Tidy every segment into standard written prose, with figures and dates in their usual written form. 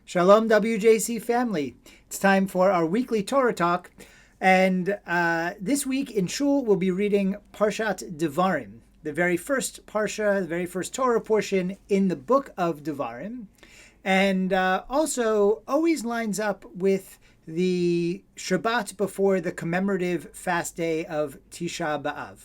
Shalom, WJC family. It's time for our weekly Torah talk. And this week in Shul, we'll be reading Parshat Devarim, the very first parsha, the very first Torah portion in the book of Devarim. And also always lines up with the Shabbat before the commemorative fast day of Tisha B'Av.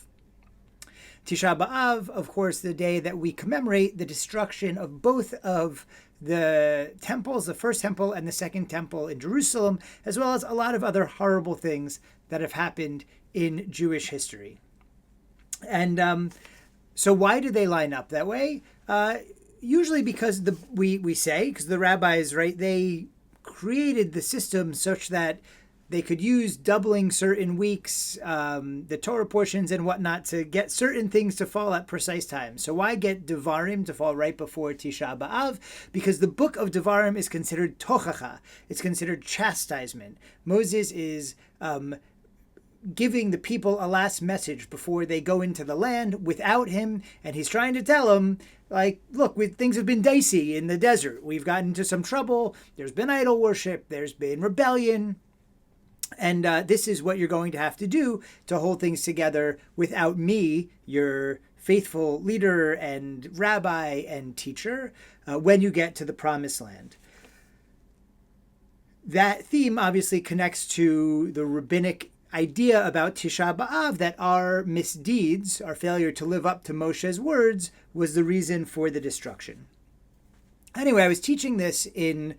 Tisha B'Av, of course, the day that we commemorate the destruction of both of the temples, the first temple and the second temple in Jerusalem, as well as a lot of other horrible things that have happened in Jewish history. And so why do they line up that way? Usually because we say, because the rabbis, right, they created the system such that they could use doubling certain weeks, the Torah portions and whatnot, to get certain things to fall at precise times. So why get Devarim to fall right before Tisha B'Av? Because the book of Devarim is considered tochacha. It's considered chastisement. Moses is giving the people a last message before they go into the land without him. And he's trying to tell them, like, look, things have been dicey in the desert. We've gotten into some trouble. There's been idol worship. There's been rebellion. And this is what you're going to have to do to hold things together without me, your faithful leader and rabbi and teacher, when you get to the promised land. That theme obviously connects to the rabbinic idea about Tisha B'Av, that our misdeeds, our failure to live up to Moshe's words, was the reason for the destruction. Anyway, I was teaching this in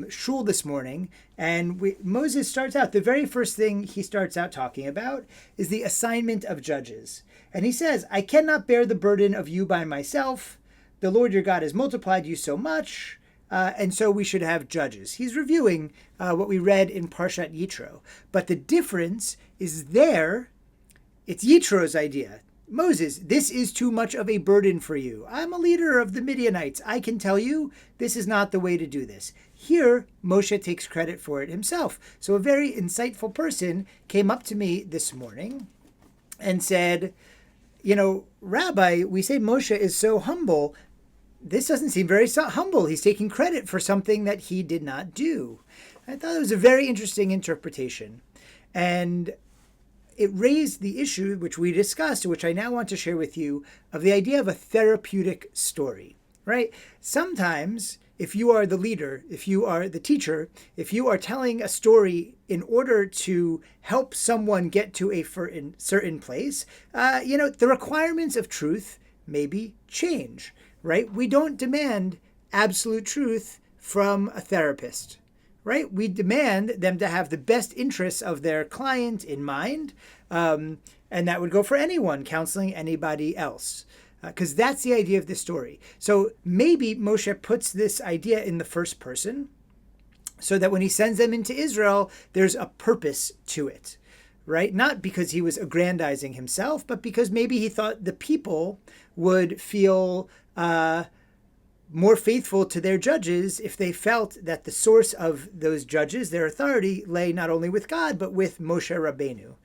Shul this morning, and Moses starts out, the very first thing he starts out talking about is the assignment of judges. And he says, I cannot bear the burden of you by myself. The Lord your God has multiplied you so much, and so we should have judges. He's reviewing what we read in Parshat Yitro. But the difference is there, it's Yitro's idea. Moses, this is too much of a burden for you. I'm a leader of the Midianites. I can tell you this is not the way to do this. Here, Moshe takes credit for it himself. So a very insightful person came up to me this morning and said, you know, Rabbi, we say Moshe is so humble. This doesn't seem very humble. He's taking credit for something that he did not do. I thought it was a very interesting interpretation. And it raised the issue, which we discussed, which I now want to share with you, of the idea of a therapeutic story, right? Sometimes, if you are the leader, if you are the teacher, if you are telling a story in order to help someone get to a certain place, the requirements of truth maybe change, right? We don't demand absolute truth from a therapist. Right? We demand them to have the best interests of their client in mind. And that would go for anyone counseling anybody else. Because that's the idea of this story. So maybe Moshe puts this idea in the first person so that when he sends them into Israel, there's a purpose to it. Right? Not because he was aggrandizing himself, but because maybe he thought the people would feel more faithful to their judges if they felt that the source of those judges, their authority, lay not only with God, but with Moshe Rabbeinu.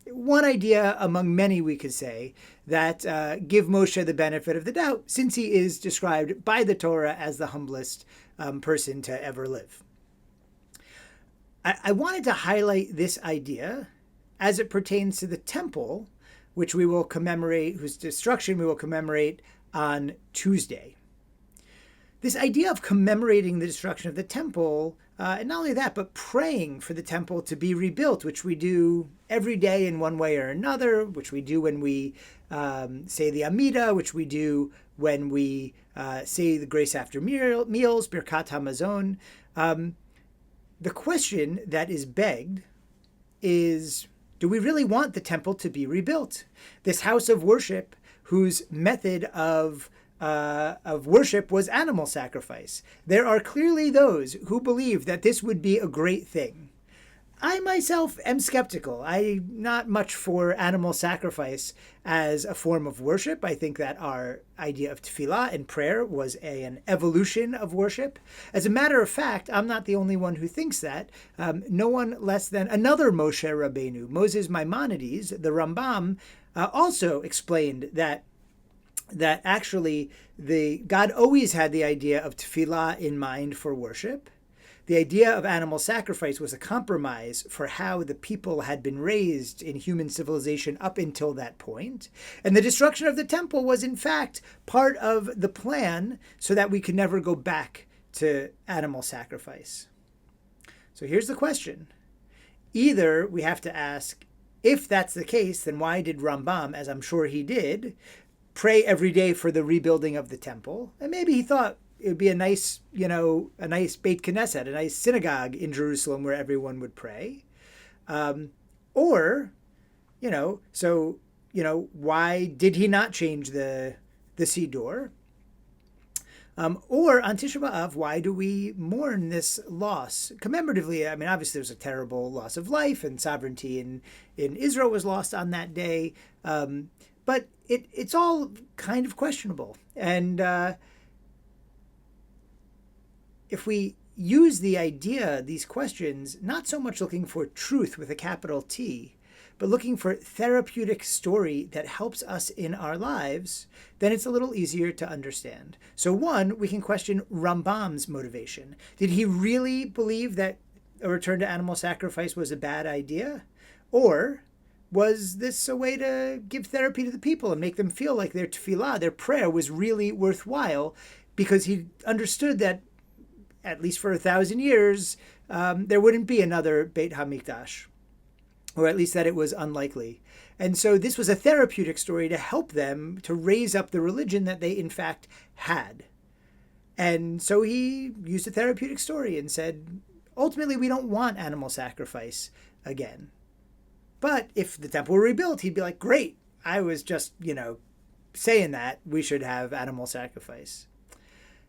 One idea among many, we could say, that give Moshe the benefit of the doubt, since he is described by the Torah as the humblest person to ever live. I wanted to highlight this idea as it pertains to the temple, which we will commemorate, whose destruction we will commemorate on Tuesday. This idea of commemorating the destruction of the temple, and not only that, but praying for the temple to be rebuilt, which we do every day in one way or another, which we do when we say the Amidah, which we do when we say the grace after meals, Birkat HaMazon. The question that is begged is, do we really want the temple to be rebuilt? This house of worship, whose method of worship was animal sacrifice. There are clearly those who believe that this would be a great thing. I myself am skeptical. I'm not much for animal sacrifice as a form of worship. I think that our idea of tefillah and prayer was an evolution of worship. As a matter of fact, I'm not the only one who thinks that. No one less than another Moshe Rabbeinu, Moses Maimonides, the Rambam, also explained that that actually God always had the idea of tefillah in mind for worship. The idea of animal sacrifice was a compromise for how the people had been raised in human civilization up until that point. And the destruction of the temple was, in fact, part of the plan so that we could never go back to animal sacrifice. So here's the question. Either we have to ask, if that's the case, then why did Rambam, as I'm sure he did, pray every day for the rebuilding of the temple? And maybe he thought it would be a nice Beit Knesset, a nice synagogue in Jerusalem where everyone would pray. Why did he not change the Siddur? Or on Tisha B'Av, why do we mourn this loss? Commemoratively, I mean, obviously there's a terrible loss of life, and sovereignty in Israel was lost on that day. But it's all kind of questionable. And if we use the idea, these questions, not so much looking for truth with a capital T, but looking for therapeutic story that helps us in our lives, then it's a little easier to understand. So one, we can question Rambam's motivation. Did he really believe that a return to animal sacrifice was a bad idea? Or was this a way to give therapy to the people and make them feel like their tefillah, their prayer, was really worthwhile, because he understood that at least for 1,000 years, there wouldn't be another Beit HaMikdash, or at least that it was unlikely. And so this was a therapeutic story to help them to raise up the religion that they in fact had. And so he used a therapeutic story and said, ultimately, we don't want animal sacrifice again. But if the temple were rebuilt, he'd be like, great, I was just, saying that we should have animal sacrifice.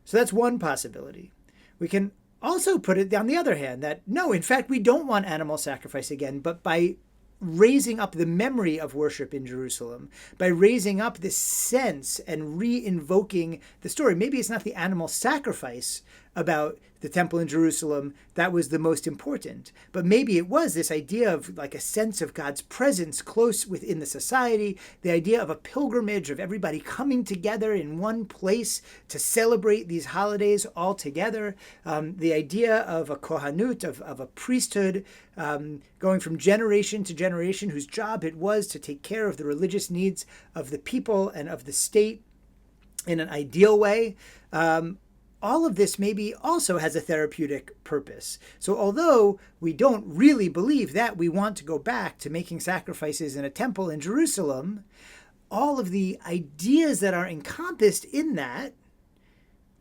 So that's one possibility. We can also put it on the other hand that, no, in fact, we don't want animal sacrifice again, but by raising up the memory of worship in Jerusalem, by raising up this sense and re-invoking the story. Maybe it's not the animal sacrifice about the temple in Jerusalem that was the most important, but maybe it was this idea of like a sense of God's presence close within the society, the idea of a pilgrimage, of everybody coming together in one place to celebrate these holidays all together, the idea of a kohanut, of a priesthood, going from generation to generation, whose job it was to take care of the religious needs of the people and of the state in an ideal way. All of this maybe also has a therapeutic purpose. So although we don't really believe that we want to go back to making sacrifices in a temple in Jerusalem, all of the ideas that are encompassed in that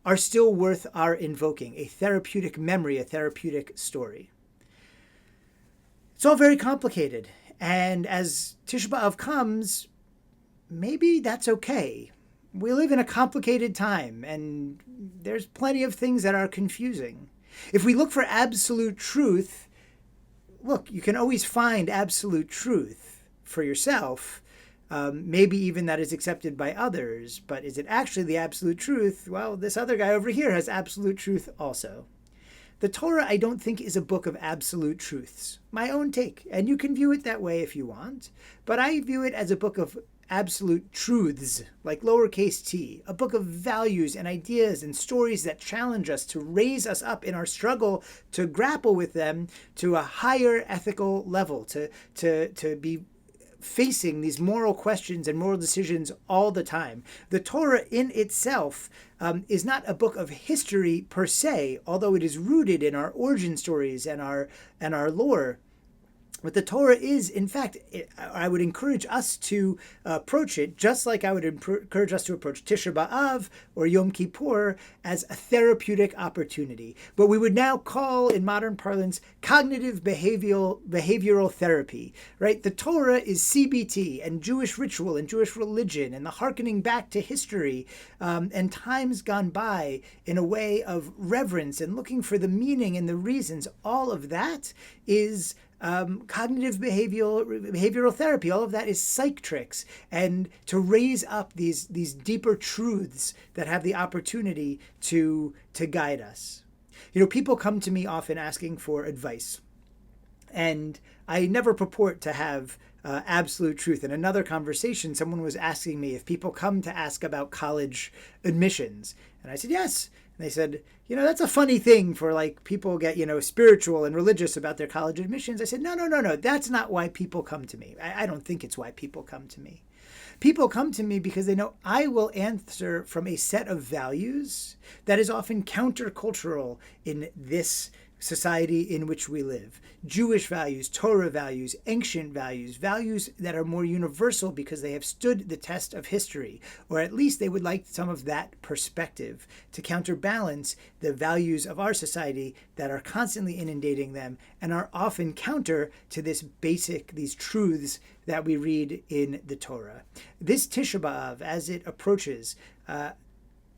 are still worth our invoking, a therapeutic memory, a therapeutic story. It's all very complicated. And as Tisha B'Av comes, maybe that's okay. We live in a complicated time, and there's plenty of things that are confusing. If we look for absolute truth, look, you can always find absolute truth for yourself. Maybe even that is accepted by others, but is it actually the absolute truth? Well, this other guy over here has absolute truth also. The Torah, I don't think, is a book of absolute truths. My own take, and you can view it that way if you want, but I view it as a book of absolute truths, like lowercase t, a book of values and ideas and stories that challenge us to raise us up in our struggle to grapple with them to a higher ethical level, to be facing these moral questions and moral decisions all the time. The Torah in itself is not a book of history per se, although it is rooted in our origin stories and our lore. But the Torah is, in fact, I would encourage us to approach it just like I would encourage us to approach Tisha B'Av or Yom Kippur as a therapeutic opportunity. But we would now call, in modern parlance, cognitive behavioral therapy, right? The Torah is CBT and Jewish ritual and Jewish religion and the hearkening back to history and times gone by in a way of reverence and looking for the meaning and the reasons. All of that is cognitive behavioral therapy. All of that is psych tricks, and to raise up these deeper truths that have the opportunity to guide us. People come to me often asking for advice, and I never purport to have absolute truth. In another conversation, someone was asking me if people come to ask about college admissions. And I said, yes. And they said, that's a funny thing for like people get, spiritual and religious about their college admissions. I said, no. That's not why people come to me. I don't think it's why people come to me. People come to me because they know I will answer from a set of values that is often countercultural in this society in which we live. Jewish values, Torah values, ancient values, values that are more universal because they have stood the test of history, or at least they would like some of that perspective to counterbalance the values of our society that are constantly inundating them and are often counter to these truths that we read in the Torah. This Tisha B'Av, as it approaches,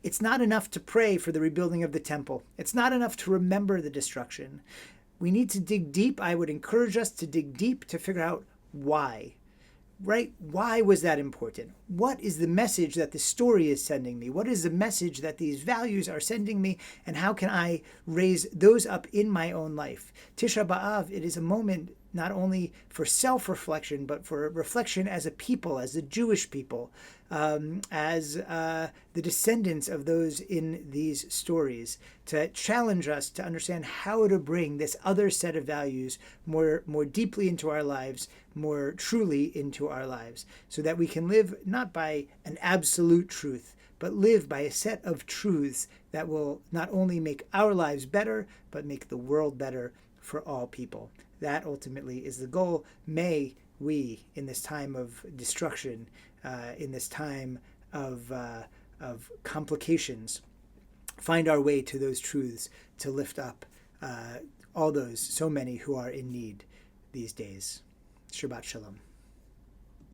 it's not enough to pray for the rebuilding of the temple. It's not enough to remember the destruction. We need to dig deep. I would encourage us to dig deep to figure out why. Right? Why was that important? What is the message that the story is sending me? What is the message that these values are sending me? And how can I raise those up in my own life? Tisha B'Av, it is a moment not only for self-reflection, but for reflection as a people, as the Jewish people, as the descendants of those in these stories, to challenge us to understand how to bring this other set of values more deeply into our lives, more truly into our lives, so that we can live not by an absolute truth, but live by a set of truths that will not only make our lives better, but make the world better for all people. That ultimately is the goal. May we, in this time of destruction, in this time of complications, find our way to those truths to lift up so many who are in need these days. Shabbat Shalom.